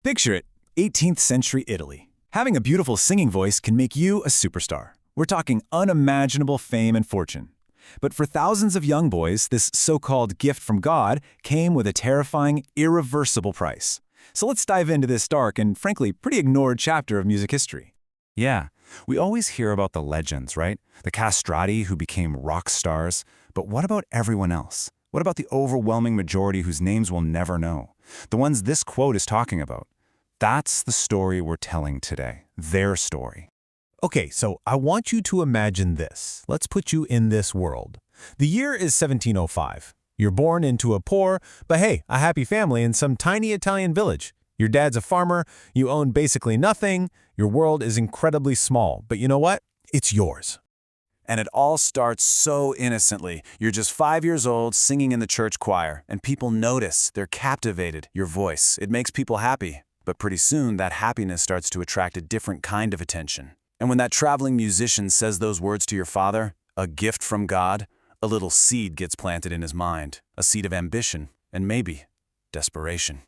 Picture it, 18th century Italy. Having a beautiful singing voice can make you a superstar. We're talking unimaginable fame and fortune. But for thousands of young boys, this so-called gift from God came with a terrifying, irreversible price. So let's dive into this dark and, frankly, pretty ignored chapter of music history. Yeah, we always hear about the legends, right? The Castrati who became rock stars. But what about everyone else? What about the overwhelming majority whose names we'll never know? The ones this quote is talking about. That's the story we're telling today. Their story. Okay, so I want you to imagine this. Let's put you in this world. The year is 1705. You're born into a poor, but hey, a happy family in some tiny Italian village. Your dad's a farmer, you own basically nothing, your world is incredibly small, but you know what? It's yours. And it all starts so innocently. You're just 5 years old, singing in the church choir, and people notice, they're captivated, your voice. It makes people happy. But pretty soon, that happiness starts to attract a different kind of attention. And when that traveling musician says those words to your father, a gift from God, a little seed gets planted in his mind, a seed of ambition, and maybe desperation.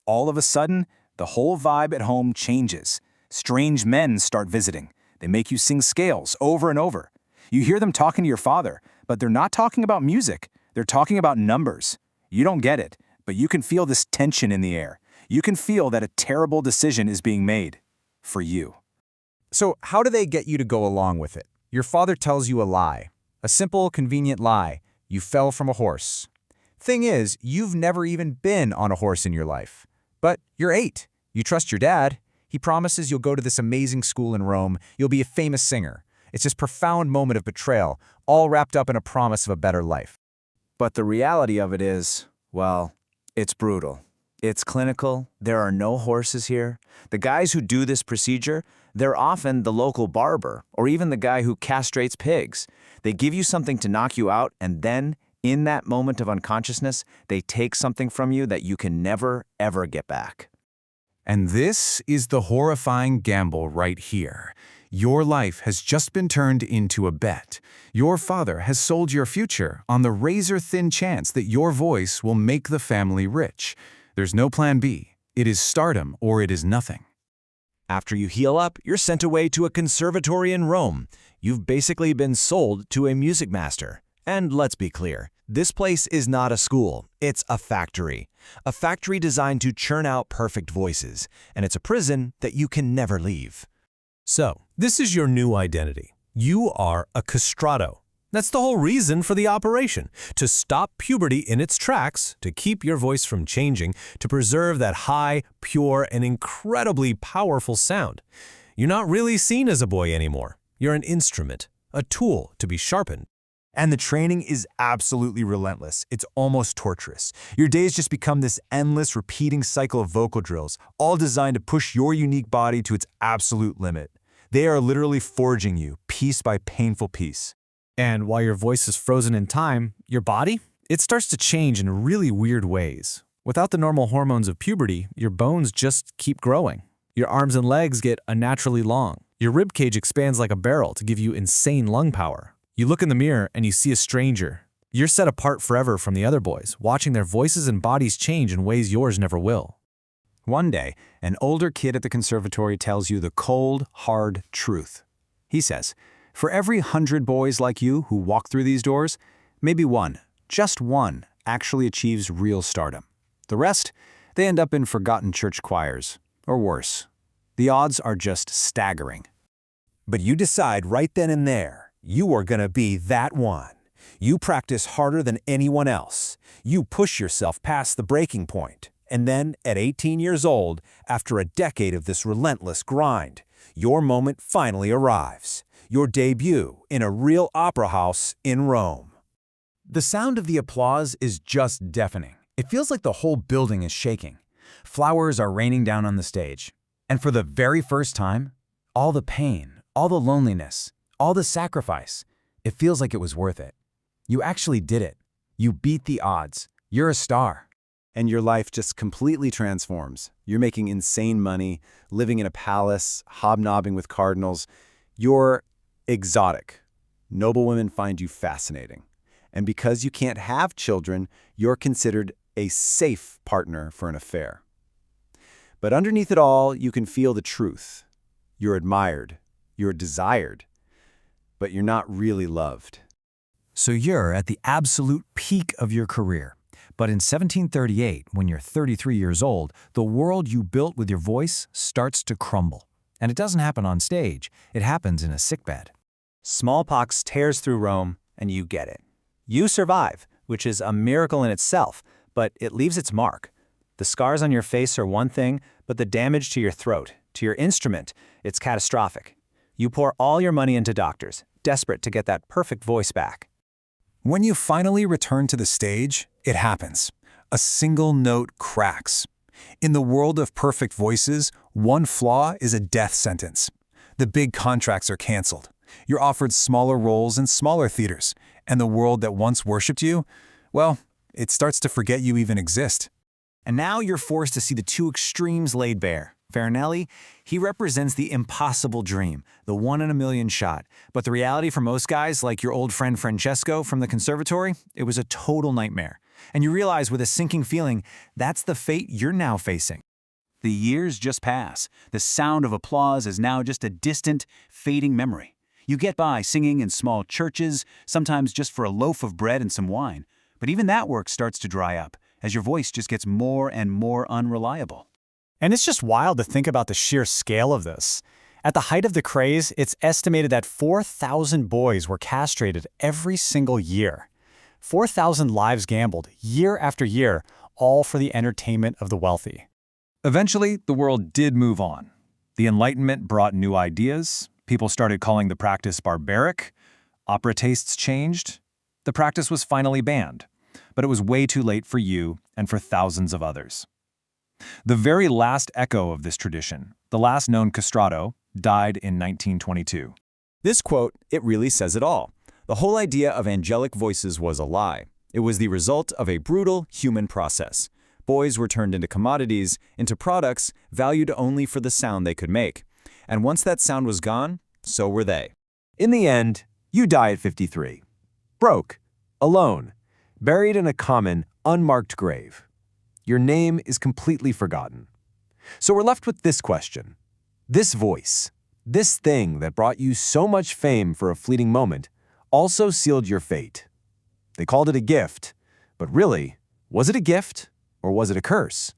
All of a sudden, the whole vibe at home changes. Strange men start visiting. They make you sing scales over and over. You hear them talking to your father, but they're not talking about music. They're talking about numbers. You don't get it, but you can feel this tension in the air. You can feel that a terrible decision is being made for you. So how do they get you to go along with it? Your father tells you a lie. A simple, convenient lie. You fell from a horse. Thing is, you've never even been on a horse in your life. But you're 8. You trust your dad. He promises you'll go to this amazing school in Rome. You'll be a famous singer. It's this profound moment of betrayal, all wrapped up in a promise of a better life. But the reality of it is, well, it's brutal. It's clinical. There are no horses here. The guys who do this procedure, they're often the local barber or even the guy who castrates pigs. They give you something to knock you out, and then, in that moment of unconsciousness, they take something from you that you can never, ever get back. And this is the horrifying gamble right here. Your life has just been turned into a bet. Your father has sold your future on the razor-thin chance that your voice will make the family rich. There's no plan B. It is stardom or it is nothing. After you heal up, you're sent away to a conservatory in Rome. You've basically been sold to a music master. And let's be clear, this place is not a school, it's a factory. A factory designed to churn out perfect voices, and it's a prison that you can never leave. So, this is your new identity. You are a castrato. That's the whole reason for the operation, to stop puberty in its tracks, to keep your voice from changing, to preserve that high, pure, and incredibly powerful sound. You're not really seen as a boy anymore. You're an instrument, a tool to be sharpened. And the training is absolutely relentless. It's almost torturous. Your days just become this endless, repeating cycle of vocal drills, all designed to push your unique body to its absolute limit. They are literally forging you, piece by painful piece. And while your voice is frozen in time, your body, it starts to change in really weird ways. Without the normal hormones of puberty, your bones just keep growing. Your arms and legs get unnaturally long. Your rib cage expands like a barrel to give you insane lung power. You look in the mirror and you see a stranger. You're set apart forever from the other boys, watching their voices and bodies change in ways yours never will. One day, an older kid at the conservatory tells you the cold, hard truth. He says, for every 100 boys like you who walk through these doors, maybe one, just one, actually achieves real stardom. The rest, they end up in forgotten church choirs, or worse. The odds are just staggering. But you decide right then and there, you are going to be that one. You practice harder than anyone else. You push yourself past the breaking point. And then, at 18 years old, after a decade of this relentless grind, your moment finally arrives. Your debut in a real opera house in Rome. The sound of the applause is just deafening. It feels like the whole building is shaking. Flowers are raining down on the stage. And for the very first time, all the pain, all the loneliness, all the sacrifice, it feels like it was worth it. You actually did it. You beat the odds. You're a star. And your life just completely transforms. You're making insane money, living in a palace, hobnobbing with cardinals. You're exotic. Noble women find you fascinating. And because you can't have children, you're considered a safe partner for an affair. But underneath it all, you can feel the truth. You're admired, you're desired, but you're not really loved. So you're at the absolute peak of your career. But in 1738, when you're 33 years old, the world you built with your voice starts to crumble. And it doesn't happen on stage, it happens in a sickbed. Smallpox tears through Rome, and you get it. You survive, which is a miracle in itself, but it leaves its mark. The scars on your face are one thing, but the damage to your throat, to your instrument, it's catastrophic. You pour all your money into doctors, desperate to get that perfect voice back. When you finally return to the stage, it happens. A single note cracks. In the world of perfect voices, one flaw is a death sentence. The big contracts are canceled. You're offered smaller roles in smaller theaters, and the world that once worshipped you, well, it starts to forget you even exist. And now you're forced to see the two extremes laid bare. Farinelli, he represents the impossible dream, the one-in-a-million shot. But the reality for most guys, like your old friend Francesco from the conservatory, it was a total nightmare. And you realize with a sinking feeling, that's the fate you're now facing. The years just pass. The sound of applause is now just a distant, fading memory. You get by singing in small churches, sometimes just for a loaf of bread and some wine. But even that work starts to dry up, as your voice just gets more and more unreliable. And it's just wild to think about the sheer scale of this. At the height of the craze, it's estimated that 4,000 boys were castrated every single year. 4,000 lives gambled, year after year, all for the entertainment of the wealthy. Eventually, the world did move on. The Enlightenment brought new ideas. People started calling the practice barbaric. Opera tastes changed. The practice was finally banned. But it was way too late for you and for thousands of others. The very last echo of this tradition, the last known Castrato, died in 1922. This quote, it really says it all. The whole idea of angelic voices was a lie. It was the result of a brutal human process. Boys were turned into commodities, into products valued only for the sound they could make. And once that sound was gone, so were they. In the end, you die at 53. Broke, alone, buried in a common, unmarked grave. Your name is completely forgotten. So we're left with this question. This voice, this thing that brought you so much fame for a fleeting moment, also sealed your fate. They called it a gift, but really, was it a gift or was it a curse?